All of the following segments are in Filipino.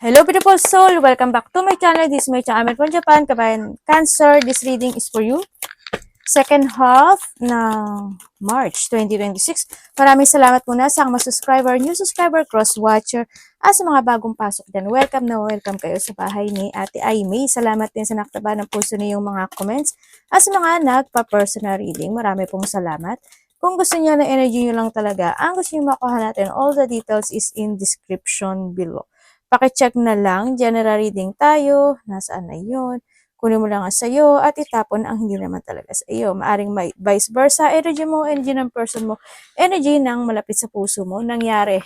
Hello beautiful soul! Welcome back to my channel. This is my channel from Japan. Kabayan Cancer, this reading is for you. Second half ng March 2026. Maraming salamat muna sa mga subscriber, new subscriber, cross-watcher, at sa mga bagong pasok din. Welcome na welcome kayo sa bahay ni Ate Aimee. Salamat din sa naktaba ng puso niyong mga comments at sa mga nagpa-personal reading. Marami pong salamat. Kung gusto niyo na energy niyo lang talaga, ang gusto niyo makuha natin, all the details is in description below. Pakicheck na lang, general reading tayo, nasaan na yun, kunin mo lang ang sa'yo at itapon ang hindi naman talaga sa iyo. Maaring may vice versa, energy mo, energy ng person mo, energy ng malapit sa puso mo, nangyayari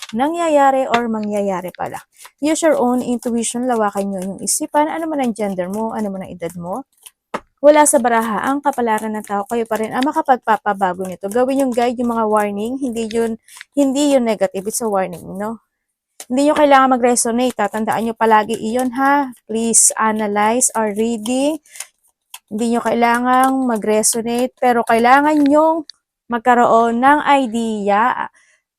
or mangyayari pala. Use your own intuition, lawakan nyo yung isipan, ano man ang gender mo, ano man ang edad mo. Wala sa baraha ang kapalaran ng tao, kayo pa rin ang makapagpapabago nito. Gawin yung guide, yung mga warning, hindi yun negative, it's a warning, no? Hindi nyo kailangan mag-resonate. Tatandaan nyo palagi iyon ha. Please analyze our reading. Hindi nyo kailangan mag-resonate, pero kailangan nyong magkaroon ng idea,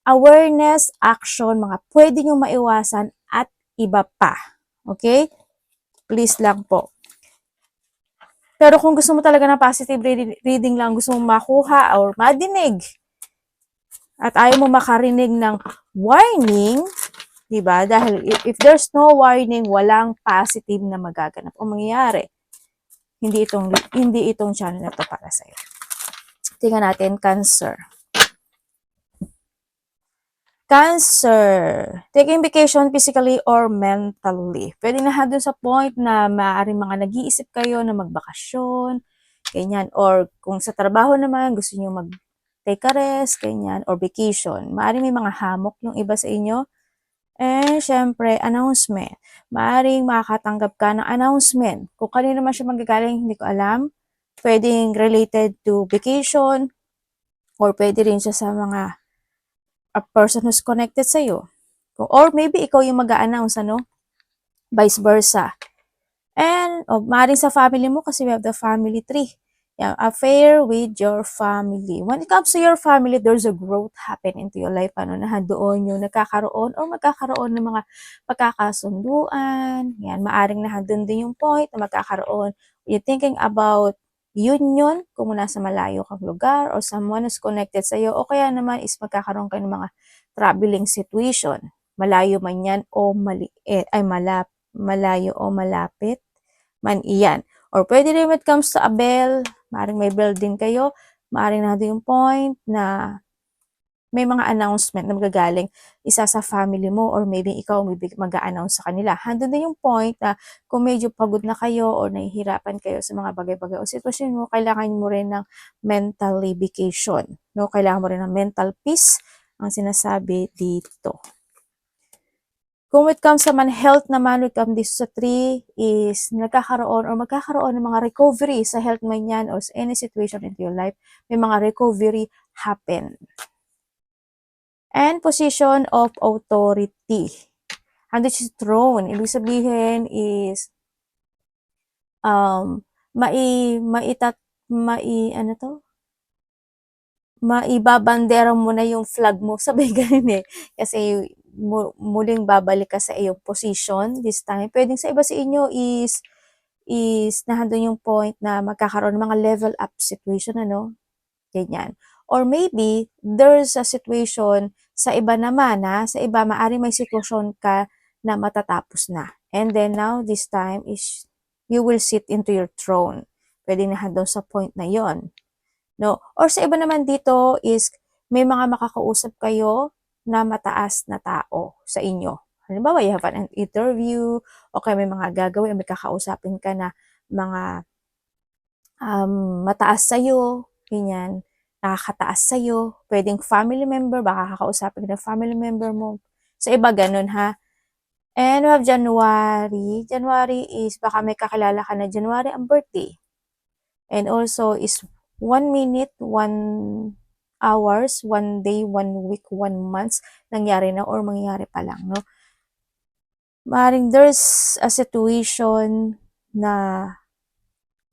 awareness, action, mga pwede nyo maiwasan at iba pa. Okay? Please lang po. Pero kung gusto mo talaga ng positive reading lang, gusto mo makuha or madinig, at ayaw mo makarinig ng warning, diba? Dahil if there's no warning, walang positive na magaganap o mangyayari. Hindi itong channel na to para sa'yo. Tingnan natin, Cancer. Cancer. Taking vacation physically or mentally. Pwede na doon sa point na maaaring mga nag-iisip kayo na magbakasyon, ganyan. Or kung sa trabaho naman, gusto niyo mag-take a rest, ganyan. Or vacation. Maaaring may mga hamok yung iba sa inyo. And, syempre, announcement. Maaring makakatanggap ka ng announcement. Kung kanino naman siya magagaling, hindi ko alam. Pwedeng related to vacation, or pwede rin siya sa mga a person who's connected sa'yo. Or maybe ikaw yung mag-a-announce, ano? Vice versa. And, maaring sa family mo, kasi we have the family tree. Yeah, affair with your family. When it comes to your family, there's a growth happen into your life. Ano, na doon yung nagkakaroon o magkakaroon ng mga pagkakasunduan. Yan, maaring na doon din yung point na magkakaroon. You're thinking about union kung nasa malayo kang lugar or someone who's connected sa'yo. O kaya naman is magkakaroon kayo ng mga traveling situation. Malayo man yan o malayo o malapit man iyan. Or pwede rin when it comes to a bell, maaaring may bell din kayo, maaaring na yung point na may mga announcement na magagaling isa sa family mo or maybe ikaw mag-a-announce sa kanila. Handun din yung point na kung medyo pagod na kayo or nahihirapan kayo sa mga bagay-bagay o sitwasyon mo, kailangan mo rin ng mental vacation. No? Kailangan mo rin ng mental peace ang sinasabi dito. Kung it comes sa health naman, it comes dito sa 3 is magkakaroon ng mga recovery sa health man yan or sa any situation in your life. May mga recovery happen. And position of authority. Andito si throne. Ibig sabihin is maibabandera mo na yung flag mo. Sabay ganun eh. Kasi muling babalik ka sa iyong position this time. Pwedeng sa iba sa inyo is nahandun yung point na magkakaroon ng mga level up situation, ano? Ganyan. Or maybe, there's a situation sa iba naman, sa iba, maaaring may sitwasyon ka na matatapos na. And then now, this time is, you will sit into your throne. Pwede na doon sa point na yon. No? Or sa iba naman dito is, may mga makakausap kayo na mataas na tao sa inyo. Halimbawa, you have an interview, o kaya may mga gagawin, may kakausapin ka na mga mataas sa'yo, ganyan, nakakataas sa'yo, pwedeng family member, baka kakausapin ka ng family member mo. Sa iba, ganun ha. And we have January. January is, baka may kakilala ka na January ang birthday. And also is 1 minute, 1 hours, 1 day, 1 week, 1 month, nangyari na or mangyayari pa lang, no? Maring there's a situation na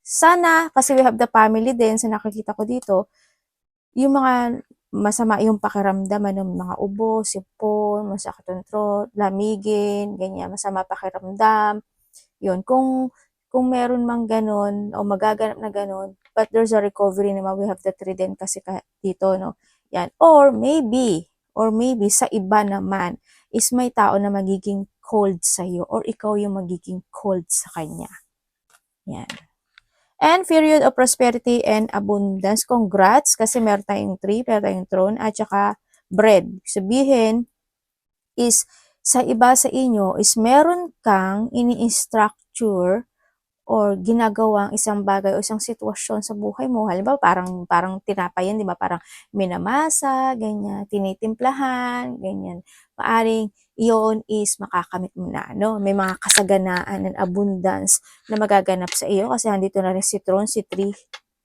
sana, kasi we have the family din, sa nakikita ko dito, yung mga masama yung pakiramdam, mga ubo, sipon, masakit ang throat, lamigin, ganyan, masama pakiramdam. Yun, kung meron mang ganun o magaganap na ganun, but there's a recovery naman, we have the trident kasi dito, no? Yan. Or maybe sa iba naman is may tao na magiging cold sa'yo or ikaw yung magiging cold sa kanya. Yan. And period of prosperity and abundance. Congrats kasi meron tayong 3, meron tayong throne at saka bread. Sabihin is sa iba sa inyo is meron kang ini-structure or ginagawang isang bagay o isang sitwasyon sa buhay mo. Halimbawa, parang tinapay yan, di ba? Parang minamasa, ganyan, tinitimplahan, ganyan. Maaring iyon is makakamit mo na, no? May mga kasaganaan and abundance na magaganap sa iyo kasi nandito na rin si Throne, si 3,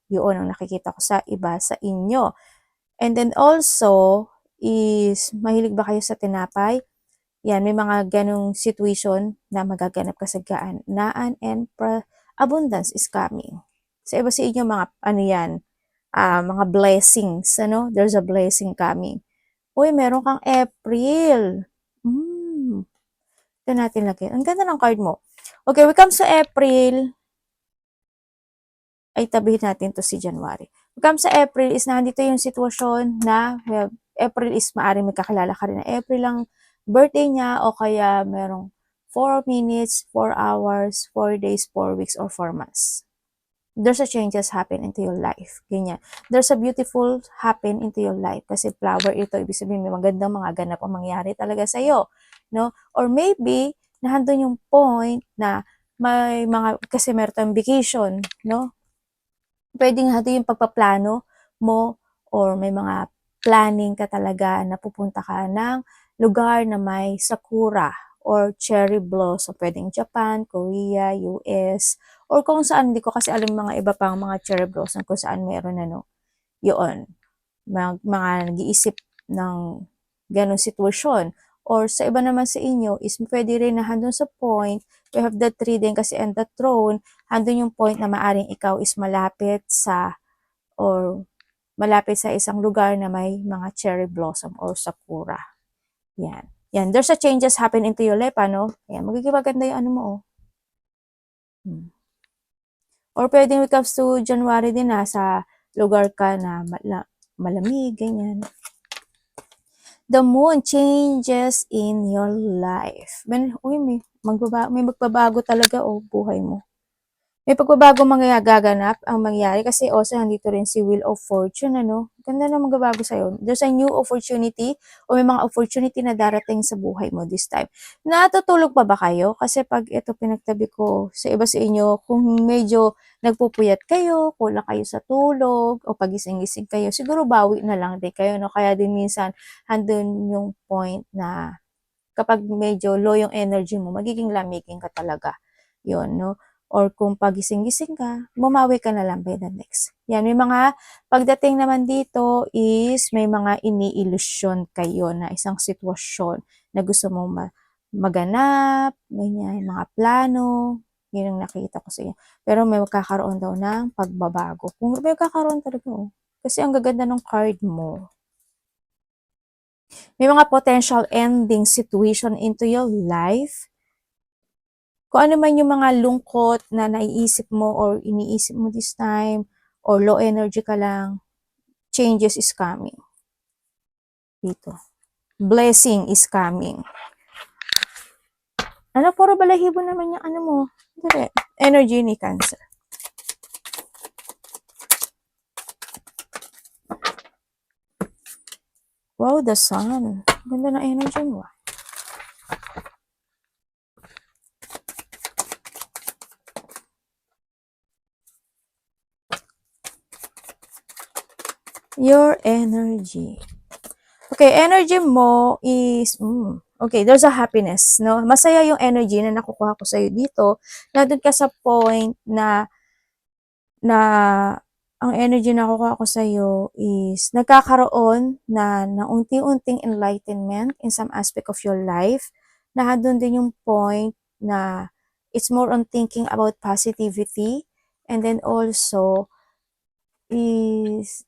yun ang nakikita ko sa iba sa inyo. And then also is, mahilig ba kayo sa tinapay? Yan, may mga ganong situation na magaganap kasaganaan and abundance is coming. Sa iba sa inyo, mga ano yan, mga blessings, ano? There's a blessing coming. Uy, meron kang April. Ito natin lagyan. Ang ganda ng card mo. Okay, we come sa April. Ay, tabihin natin to si January. We come sa April is nandito yung sitwasyon na April is maaaring may kakilala ka rin na April lang birthday niya o kaya merong 4 minutes, 4 hours, 4 days, 4 weeks, or 4 months. There's a changes happen into your life. Ganyan. There's a beautiful happen into your life. Kasi flower ito, ibig sabihin may magandang mga ganap ang mangyari talaga sa'yo. No? Or maybe, nahandun yung point na may mga, kasi meron tayong vacation, no? Pwedeng nato yung pagpaplano mo or may mga planning ka talaga na pupunta ka ng lugar na may sakura or cherry blossom. Pwedeng Japan, Korea, US, or kung saan, hindi ko kasi alam mga iba pang mga cherry blossom kung saan meron yun. Mga nag-iisip ng ganong sitwasyon. Or sa iba naman sa inyo is pwede rin na handun sa point, we have the 3 din kasi and the throne, handun yung point na maaring ikaw is malapit sa isang lugar na may mga cherry blossom or sakura. Yan. Yan. There's a changes happen into your life, ano? Yan. Magiging maganda yung ano mo, oh. Or pwedeng when it comes to January din, sa lugar ka na malamig, ganyan. The moon changes in your life. May magbabago talaga buhay mo. May pagbabago gaganap ang mangyari kasi also nandito rin si Wheel of Fortune, ano? Ganda na magbabago sa'yo. There's a new opportunity o may mga opportunity na darating sa buhay mo this time. Natutulog pa ba kayo? Kasi pag ito pinagtabi ko sa iba sa inyo, kung medyo nagpupuyat kayo, kulang kayo sa tulog, o pagising-gising kayo, siguro bawi na lang din kayo, no? Kaya din minsan, handun yung point na kapag medyo low yung energy mo, magiging lamigin ka talaga. Yun, no? Or kung pagising-gising ka, bumawi ka na lang by the next. Yan, may mga, pagdating naman dito is, may mga ini-illusion kayo na isang sitwasyon na gusto mo maganap, ganyan, mga plano, yun ang nakita ko sa inyo. Pero may magkakaroon daw ng pagbabago. Kung may magkakaroon talaga, kasi ang gaganda ng card mo. May mga potential ending situation into your life. Kung ano man yung mga lungkot na naiisip mo or iniisip mo this time, or low energy ka lang, changes is coming. Dito. Blessing is coming. Ano, puro balahibo naman yung ano mo. Dire. Energy ni Cancer. Wow, the sun. Ganda ng energy mo. Your energy. Okay, energy mo is, okay, there's a happiness, no? Masaya yung energy na nakukuha ko sa'yo dito, na doon ka sa point na ang energy na nakukuha ko sa'yo is nagkakaroon ng unti-unting enlightenment in some aspect of your life, na doon din yung point na it's more on thinking about positivity, and then also is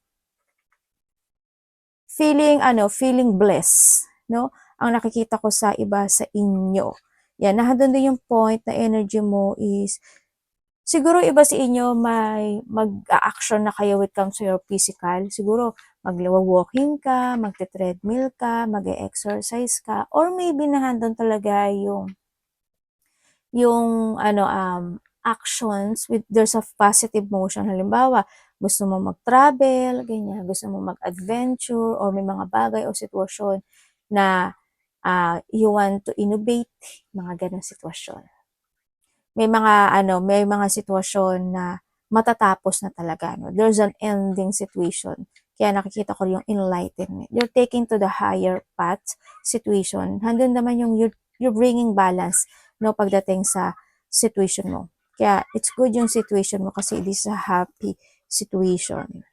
feeling blessed, no? Ang nakikita ko sa iba sa inyo. Yan, nandun din yung point na energy mo is, siguro iba sa inyo may mag-a-action na kayo when it comes to your physical. Siguro magwa-walking ka, magte-treadmill ka, mag-e-exercise ka, or maybe nandun talaga yung actions with there's a positive motion. Halimbawa, gusto mo mag-travel, ganyan, gusto mo mag-adventure, or may mga bagay o sitwasyon na you want to innovate, mga ganong sitwasyon. May mga sitwasyon na matatapos na talaga, no? There's an ending situation. Kaya nakikita ko yung enlightenment. You're taking to the higher path situation. Handun naman yung you're bringing balance, no, pagdating sa situation mo. Kaya it's good yung situation mo kasi it is a happy situation.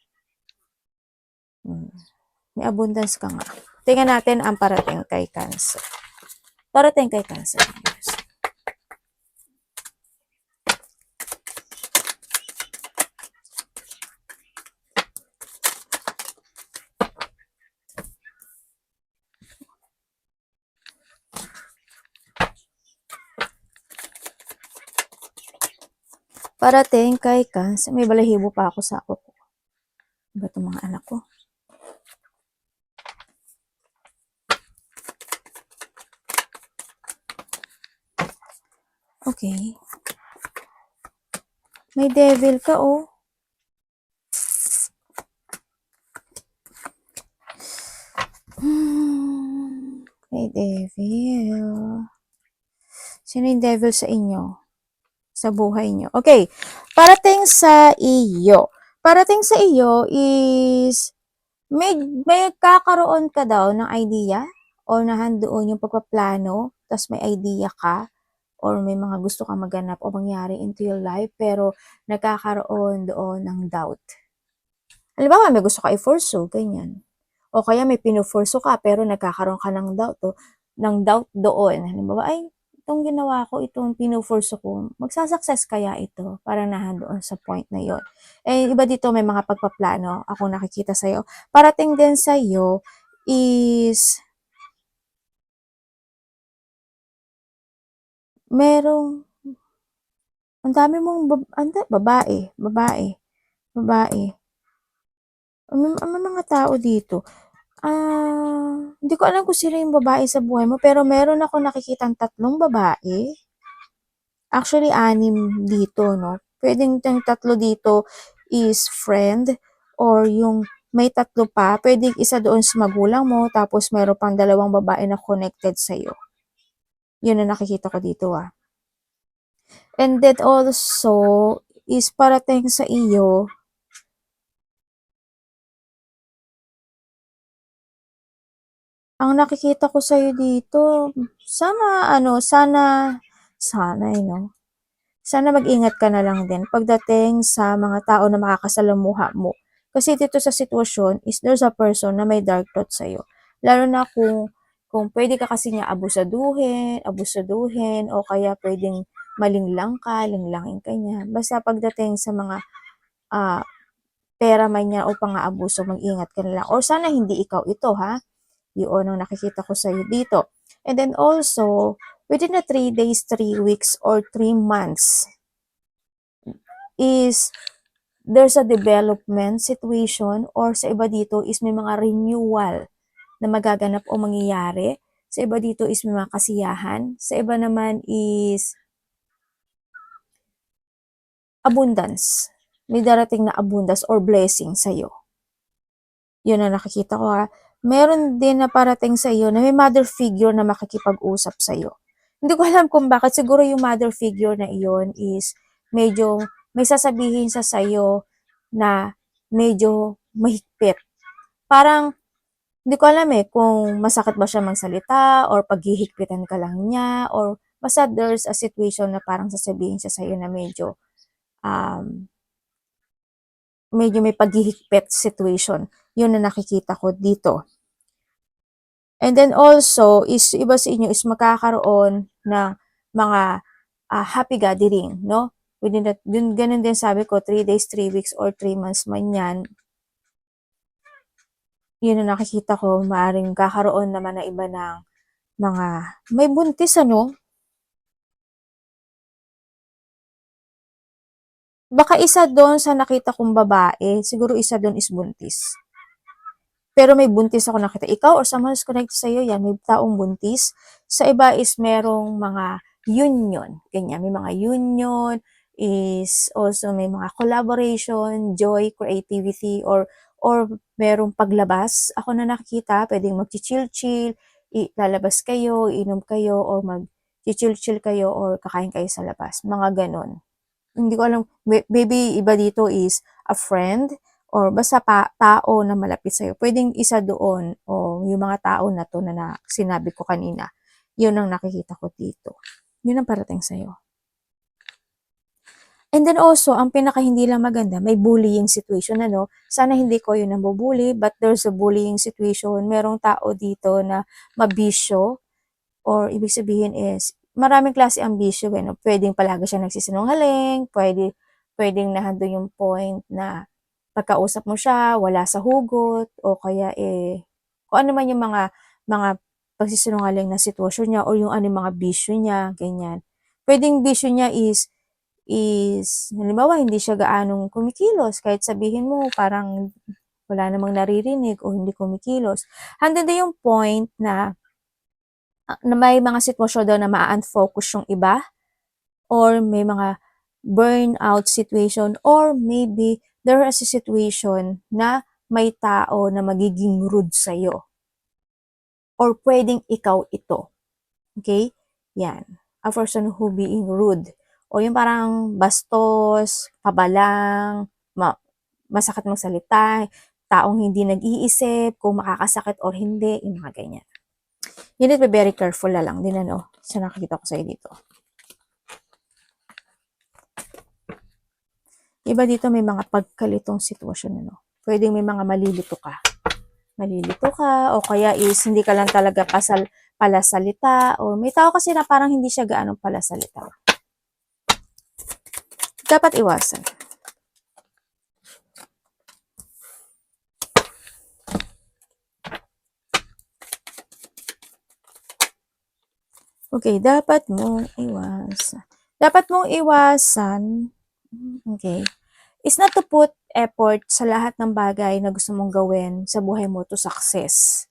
May abundance ka nga. Tingnan natin ang parating kay Cancer. Parating kay Cancer. Parating kay Cancer. May balahibo pa ako sa ako ko. Iba itong mga anak ko. Okay. May devil ka, oh. May devil. Sino yung devil sa inyo? Sa buhay nyo. Okay. Parating sa iyo. Parating sa iyo is may kakaroon ka daw ng idea o nahandoon yung pagpaplano, tas may idea ka or may mga gusto kang maganap o mangyari into your life pero nagkakaroon doon ng doubt. Halimbawa, may gusto ka i-pursue, ganyan. O kaya may pinupurso ka pero nagkakaroon ka ng doubt doon. Halimbawa, ay, itong ginawa ko, itong pinupurso ko, magsasucess kaya ito? Parang nahandoon sa point na yon. Eh, iba dito may mga pagpaplano, ako nakikita sa'yo. Parating din sa'yo is, merong, ang dami mong, babae. May mga tao dito. Hindi ko alam kung sino yung babae sa buhay mo, pero meron ako nakikitang 3 babae. Actually, 6 dito, no? Pwedeng yung 3 dito is friend, or yung may 3 pa, pwedeng isa doon sa magulang mo, tapos meron pang 2 babae na connected sa'yo. Yun ang nakikita ko dito, And then also, is parating sa iyo, ang nakikita ko sa'yo dito, sana, sana mag-ingat ka na lang din pagdating sa mga tao na makakasalamuha mo. Kasi dito sa sitwasyon is there's a person na may dark thought sa'yo. Lalo na kung pwede ka kasi niya abusaduhin, o kaya pwedeng linglangin ka niya. Basta pagdating sa mga pera man niya o pang-aabuso, mag-ingat ka na lang. Or sana hindi ikaw ito, ha? Yun ang nakikita ko sa'yo dito. And then also, within the 3 days, 3 weeks, or 3 months, is there's a development situation, or sa iba dito is may mga renewal na magaganap o mangyayari. Sa iba dito is may mga kasiyahan. Sa iba naman is abundance. May darating na abundance or blessing sa'yo. Yun ang nakikita ko, ha. Meron din na parating sa iyo na may mother figure na makikipag-usap sa iyo. Hindi ko alam kung bakit. Siguro yung mother figure na iyon is medyo may sasabihin sa iyo na medyo mahigpit. Parang hindi ko alam kung masakit ba siya magsalita or paghihigpitan ka lang niya, or basta there's a situation na parang sasabihin siya sa iyo na medyo may paghihigpit situation. Yun na nakikita ko dito. And then also, is iba sa inyo is magkakaroon ng mga happy gathering, no? Within that, ganun din sabi ko, 3 days, 3 weeks, or 3 months man yan, yun ang nakikita ko, maaring kakaroon naman na iba ng mga may buntis ano. Baka isa doon sa nakita kong babae, siguro isa doon is buntis. Pero may buntis ako nakita. Ikaw or someone who's connected sa'yo, yan, may taong buntis. Sa iba is merong mga union. Ganyan, may mga union, is also may mga collaboration, joy, creativity, or merong paglabas. Ako na nakikita, pwedeng mag-chill-chill, lalabas kayo, inom kayo, or mag-chill-chill kayo, or kakain kayo sa labas. Mga ganon. Hindi ko alam, maybe iba dito is a friend, or basta tao na malapit sa'yo. Pwedeng isa doon, o yung mga tao na to na sinabi ko kanina. Yun ang nakikita ko dito. Yun ang parating sa'yo. And then also, ang pinaka hindi lang maganda, may bullying situation, ano. Sana hindi ko yun nabubully, but there's a bullying situation. Merong tao dito na mabisyo, or ibig sabihin is, maraming klase ang bisyo, eh, no? Pwedeng palagi siya nagsisinungaling, pwedeng nandun yung point na pagkausap mo siya, wala sa hugot, o kaya kung ano man yung mga pagsisinungaling na sitwasyon niya, or yung ano yung mga bisyo niya, ganyan. Pwedeng bisyo niya halimbawa, hindi siya gaanong kumikilos, kahit sabihin mo, parang wala namang naririnig, o hindi kumikilos. Hanggang din yung point na may mga sitwasyon daw na ma-unfocus yung iba, or may mga burnout situation, or maybe there is a situation na may tao na magiging rude sa'yo. Or pwedeng ikaw ito. Okay? Yan. A person who being rude. O yung parang bastos, pabalang, masakit magsalita, taong hindi nag-iisip, kung makakasakit or hindi, yung mga ganyan. You need to be very careful na lang din, ano, sa nakikita ko sa'yo dito. Iba dito may mga pagkalitong sitwasyon, ano. Pwedeng may mga malilito ka. O kaya is hindi ka lang talaga palasalita, o may tao kasi na parang hindi siya gaanong palasalita. Dapat iwasan. Okay, dapat mong iwasan, okay, is not to put effort sa lahat ng bagay na gusto mong gawin sa buhay mo to success.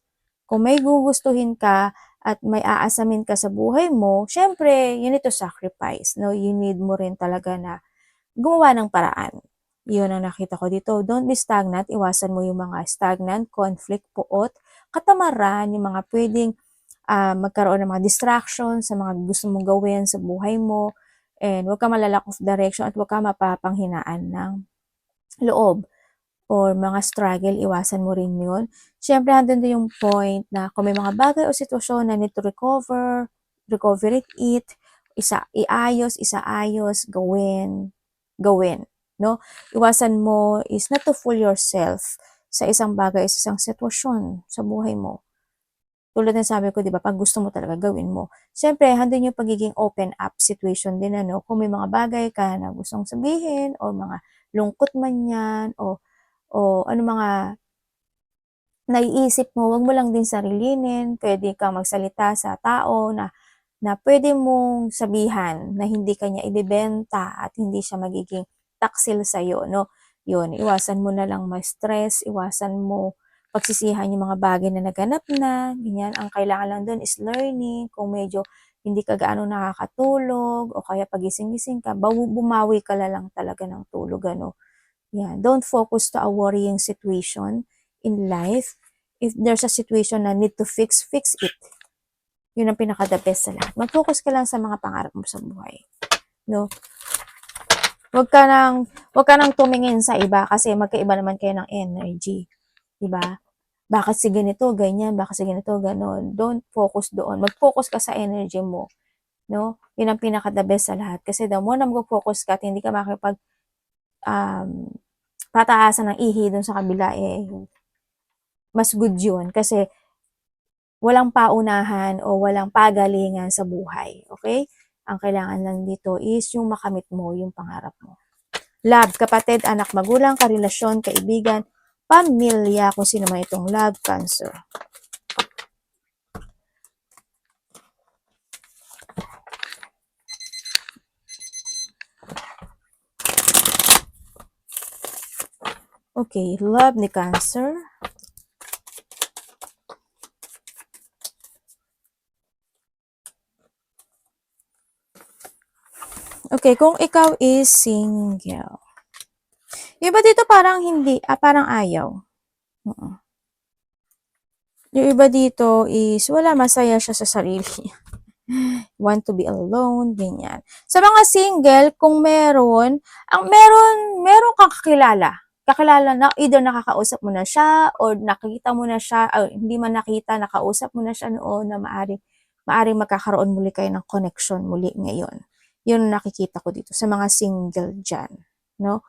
Kung may gugustuhin ka at may aasamin ka sa buhay mo, syempre, you need to sacrifice. No? You need mo rin talaga na gumawa ng paraan. Yun ang nakita ko dito. Don't be stagnant. Iwasan mo yung mga stagnant, conflict, puot, katamaran, yung mga pwedeng magkaroon ng mga distractions sa mga gusto mong gawin sa buhay mo, and huwag ka malalack of direction at huwag ka mapapanghinaan ng loob or mga struggle, iwasan mo rin yun. Siyempre, andun din yung point na kung may mga bagay o sitwasyon na need to recover it, isaayos, gawin, no? Iwasan mo is not to fool yourself sa isang bagay, sa isang sitwasyon sa buhay mo. Tulad ng sabi ko, di ba, pag gusto mo talaga, gawin mo. Siyempre, handun yung pagiging open up situation din, ano, kung may mga bagay ka na gustong sabihin, o mga lungkot man yan, o ano mga naiisip mo, wag mo lang din sarilinin, pwede kang magsalita sa tao na pwede mong sabihan na hindi kanya ibebenta at hindi siya magiging taksil sa'yo, no? Yun, iwasan mo na lang ma-stress, iwasan mo pagsisihan yung mga bagay na naganap na, ganyan. Ang kailangan lang dun is learning, kung medyo hindi ka gaano nakakatulog, o kaya pagising-gising ka, bumawi ka na lang talaga ng tulog, ano. Yan, don't focus to a worrying situation in life. If there's a situation na need to fix it. Yun ang pinaka-the best sa lahat. Mag-focus ka lang sa mga pangarap mo sa buhay. No? Huwag ka nang tumingin sa iba kasi magkaiba naman kayo ng energy. Diba? Bakit si ganito, ganyan, bakit si ganito, ganon. Don't focus doon. Mag-focus ka sa energy mo. No? Yun ang pinaka-the best sa lahat. Kasi the more na mag-focus ka at hindi ka makipag pataasan ng ihi dun sa kabila, mas good yun. Kasi walang paunahan o walang pagalingan sa buhay. Okay? Ang kailangan lang dito is yung makamit mo, yung pangarap mo. Love, kapatid, anak, magulang, karelasyon, kaibigan, pamilya, kung sino man itong love Cancer. Okay, love ni Cancer. Okay, kung ikaw is single. Yung iba dito parang hindi, parang ayaw. Yung iba dito is wala, masaya siya sa sarili niya. Want to be alone, ganyan. Sa mga single, kung meron kang kakilala na either nakakausap mo na siya or nakita mo na siya, or hindi man nakita, nakausap mo na siya noon na maaring magkakaroon muli kayo ng connection muli ngayon. Yun nakikita ko dito sa mga single dyan, no?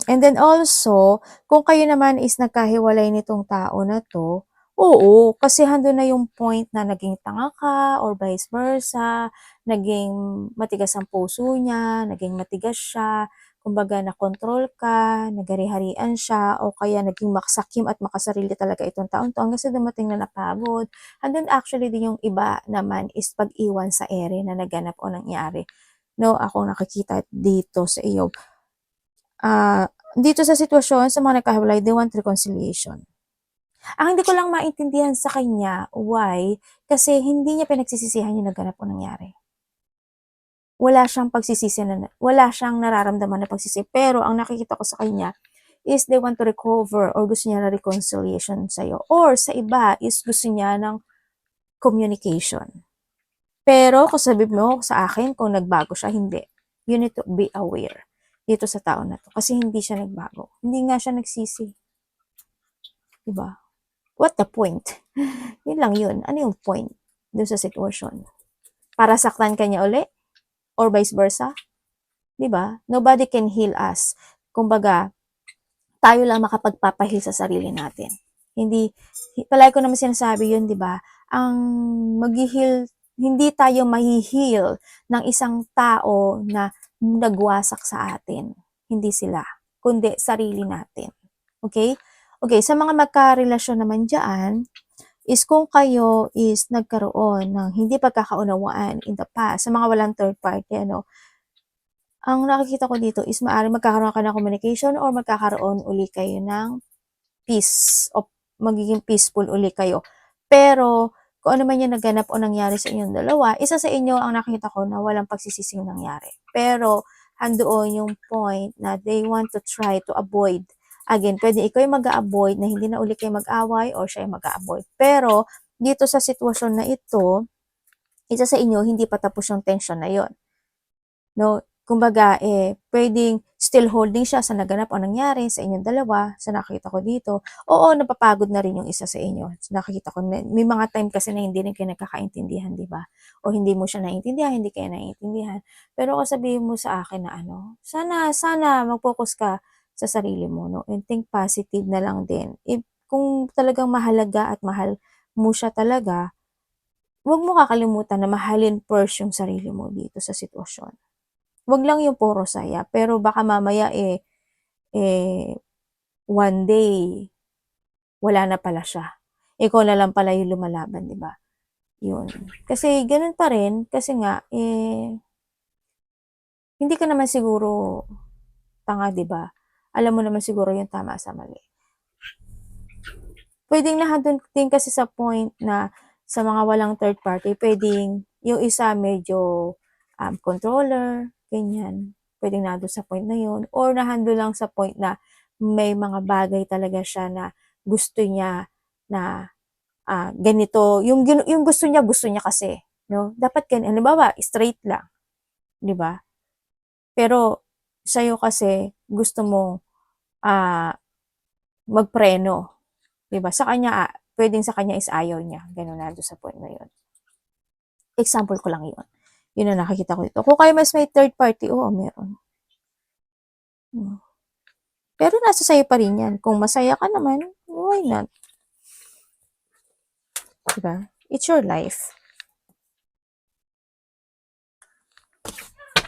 And then also, kung kayo naman is nagkahiwalay nitong tao na to, oo, kasi hando na yung point na naging tanga ka or vice versa, naging matigas ang puso niya, naging matigas siya, kumbaga nakontrol ka, nagari-harian siya, o kaya naging maksakim at makasarili talaga itong taon to hanggang sa dumating na napagod. And then actually din yung iba naman is pag-iwan sa ere na naganap o nangyari. No, ako nakikita dito sa iyo. Dito sa sitwasyon, sa mga nagkahiwalay, they want reconciliation. Ang hindi ko lang maintindihan sa kanya, why? Kasi hindi niya pinagsisisihan yung naganap o nangyari. Wala siyang wala siyang nararamdaman na pagsisisi. Pero ang nakikita ko sa kanya is they want to recover or gusto niya na reconciliation sa'yo. Or sa iba is gusto niya ng communication. Pero kung sabi mo sa akin kung nagbago siya, hindi. You need to be aware dito sa tao na to. Kasi hindi siya nagbago. Hindi nga siya nagsisi. Diba? What the point? Yun lang yun. Ano yung point dun sa sitwasyon? Para saktan ka niya uli? Or vice versa? Diba? Nobody can heal us. Kumbaga, tayo lang makapagpapahil sa sarili natin. Palagi ko naman sinasabi yun, diba? Ang mag-heal, hindi tayo mahihil ng isang tao na nagwasak sa atin. Hindi sila, kundi sarili natin. Okay? Okay, sa mga magkarelasyon naman dyan, is kung kayo is nagkaroon ng hindi pagkakaunawaan in the past, sa mga walang third party, ang nakikita ko dito is maaaring magkakaroon ka ng communication or magkakaroon uli kayo ng peace o magiging peaceful uli kayo. Pero kung ano man yung naganap o nangyari sa inyong dalawa, isa sa inyo ang nakita ko na walang pagsisising nangyari. Pero handoon yung point na they want to try to avoid. Again, pwede ikaw yung mag-a-avoid na hindi na uli kayo mag-away or siya yung mag-a-avoid. Pero dito sa sitwasyon na ito, isa sa inyo hindi pa tapos yung tension na yon. No, kumbaga, pwedeng still holding siya sa naganap o nangyari sa inyong dalawa, sa nakita ko dito. Oo, napapagod na rin yung isa sa inyo. Nakikita ko, may mga time kasi na hindi rin kayo nagkakaintindihan, di ba? O hindi mo siya naiintindihan, hindi kayo naiintindihan. Pero kung sabihin mo sa akin na sana mag-focus ka sa sarili mo, no? And think positive na lang din. Kung talagang mahalaga at mahal mo siya talaga, huwag mo kakalimutan na mahalin first yung sarili mo dito sa sitwasyon. Wag lang yung puro saya, pero baka mamaya one day wala na pala siya. Ikaw na lang pala yung lumalaban, di ba? Yun. Kasi ganun pa rin, kasi nga hindi ka naman siguro tanga, di ba? Alam mo naman siguro yung tama sa mali. Pwedeng nandun din kasi sa point na sa mga walang third party, pwedeng yung isa medyo controller, ganyan. Pwedeng nandun sa point na yun. Or nahando lang sa point na may mga bagay talaga siya na gusto niya na ganito. Yung gusto niya kasi. No? Dapat ganyan. Halimbawa, straight lang. Di ba? Pero sa'yo kasi gusto mong magpreno. Di ba? Sa kanya, pwedeng sa kanya is ayaw niya. Ganun nandun sa point na yun. Example ko lang yun. Yun ang nakikita ko dito. Kung kayo mas may third party, oo, meron. Pero nasa sayo pa rin yan. Kung masaya ka naman, why not? Diba? It's your life.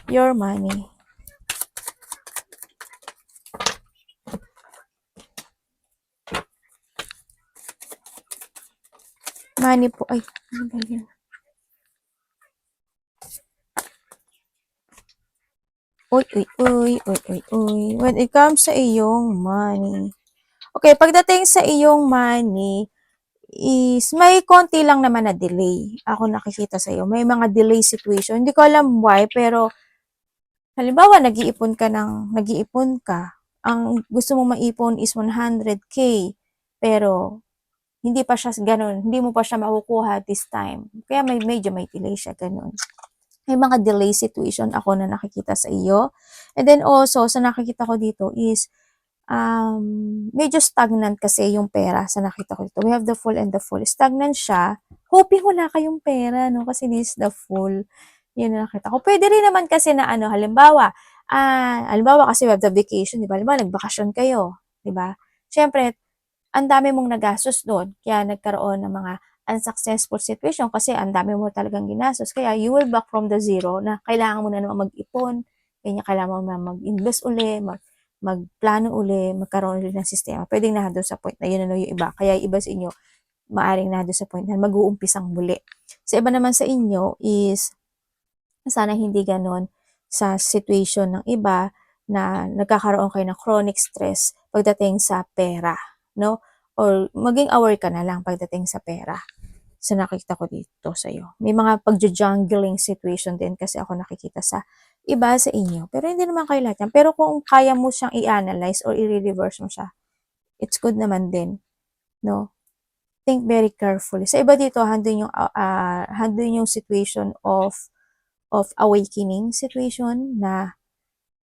Your money. money po, ay, ano ba yun? Uy. When it comes sa iyong money. Okay, pagdating sa iyong money, is may konti lang naman na delay. Ako nakikita sa iyo. May mga delay situation. Hindi ko alam why, pero halimbawa, nag-iipon ka. Ang gusto mong maipon is 100K, pero hindi pa siya ganun. Hindi mo pa siya makukuha this time. Kaya medyo may delay siya ganun. May mga delay situation ako na nakikita sa iyo. And then also, sa nakikita ko dito is, medyo stagnant kasi yung pera sa nakita ko dito. We have the full and the full. Stagnant siya. Hoping wala kayong pera, no? Kasi this is the full. Yun na nakita ko. Pwede rin naman kasi na ano, halimbawa kasi we have the vacation, di ba? Halimbawa, nagbakasyon kayo, di ba? Siyempre, ang dami mong nagastos doon. Kaya nagkaroon ng mga unsuccessful situation kasi ang dami mo talagang ginastos. Kaya you will back from the zero na kailangan mo na naman mag-ipon, kaya kailangan mo na mag-invest uli, magplano uli, magkaroon ulit ng sistema. Pwedeng na doon sa point na yun yung iba. Kaya iba sa inyo, maaring na doon sa point na mag-uumpisang muli. Sa iba naman sa inyo is, sana hindi ganon sa situation ng iba na nagkakaroon kayo ng chronic stress pagdating sa pera, no? Or maging aware ka na lang pagdating sa pera. Sa nakikita ko dito sa iyo. May mga pagja-jungling situation din kasi ako nakikita sa iba sa inyo. Pero hindi naman kayo lahat yan. Pero kung kaya mo siyang i-analyze or i-reverse mo siya, it's good naman din, no? Think very carefully. Sa iba dito, handun yung situation of awakening situation na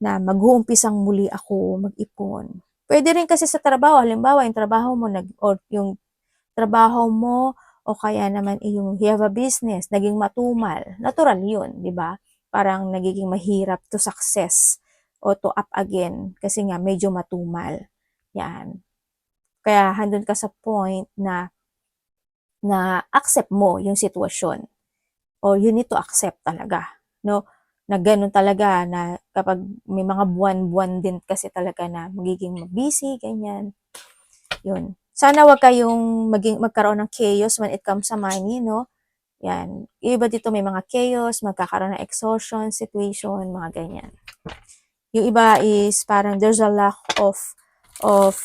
mag-uumpisang muli ako mag-ipon. Pwede rin kasi sa trabaho, halimbawa yung trabaho mo or yung trabaho mo o kaya naman yung you have a business, naging matumal. Natural yun, di ba? Parang nagiging mahirap to success o to up again kasi nga medyo matumal. Yan. Kaya handun ka sa point na accept mo yung sitwasyon or you need to accept talaga, no? Na ganun talaga na kapag may mga buwan-buwan din kasi talaga na magiging busy, ganyan. Yun. Sana wag kayong magkaroon ng chaos when it comes sa money, no? Yan. Iba dito may mga chaos, magkakaroon ng exhaustion situation, mga ganyan. Yung iba is parang there's a lack of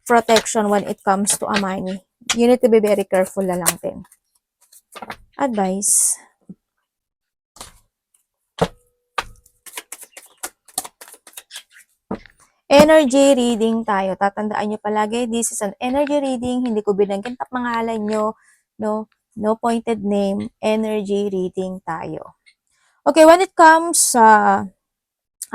protection when it comes to a money. You need to be very careful na lang din. Advice. Energy reading tayo. Tatandaan nyo palagi, this is an energy reading. Hindi ko binanggit ang pangalan nyo. No? No pointed name. Energy reading tayo. Okay, when it comes sa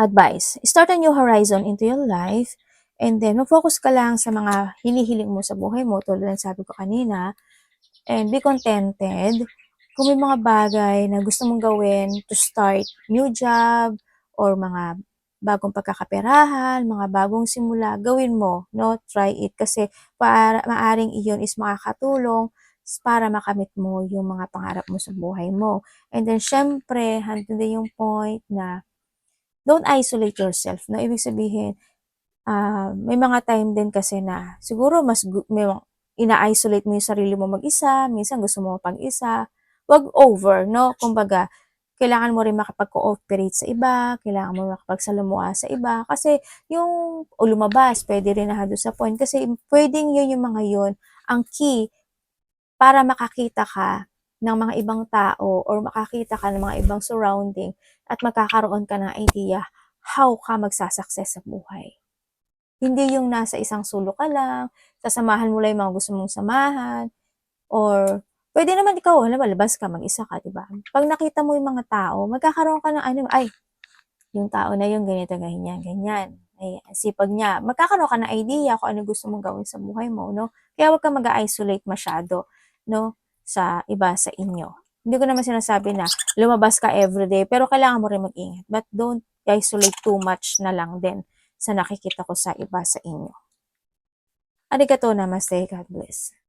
advice, start a new horizon into your life and then mag-focus ka lang sa mga hinihiling mo sa buhay mo tulad ng sabi ko kanina and be contented kung may mga bagay na gusto mong gawin to start new job or mga bagong pagkakaperahan, mga bagong simula, gawin mo, no? Try it kasi maaring iyon is makakatulong para makamit mo yung mga pangarap mo sa buhay mo. And then, syempre, handun din yung point na don't isolate yourself. No? Ibig sabihin, may mga time din kasi na siguro ina-isolate mo yung sarili mo mag-isa, minsan gusto mo pag-isa. Wag over, no? Kumbaga, kailangan mo rin makapag-cooperate sa iba, kailangan mo makapagsalamuha sa iba, kasi yung lumabas, pwede rin na doon sa point, kasi pwedeng yun yung mga yun, ang key, para makakita ka ng mga ibang tao or makakita ka ng mga ibang surrounding at magkakaroon ka ng idea how ka magsasucess sa buhay. Hindi yung nasa isang sulok ka lang, sasamahan mo lang yung mga gusto mong samahan, or pwede naman ikaw, labas ka, mag-isa ka, diba? Pag nakita mo yung mga tao, magkakaroon ka ng ay, yung tao na yun, ganito, ganyan. Ay, sipag niya. Magkakaroon ka ng idea kung ano gusto mong gawin sa buhay mo, no? Kaya wag ka mag-isolate masyado, no? Sa iba sa inyo. Hindi ko naman sinasabi na lumabas ka everyday, pero kailangan mo rin mag-ingat. But don't isolate too much na lang din sa nakikita ko sa iba sa inyo. Arigato namaste, God bless.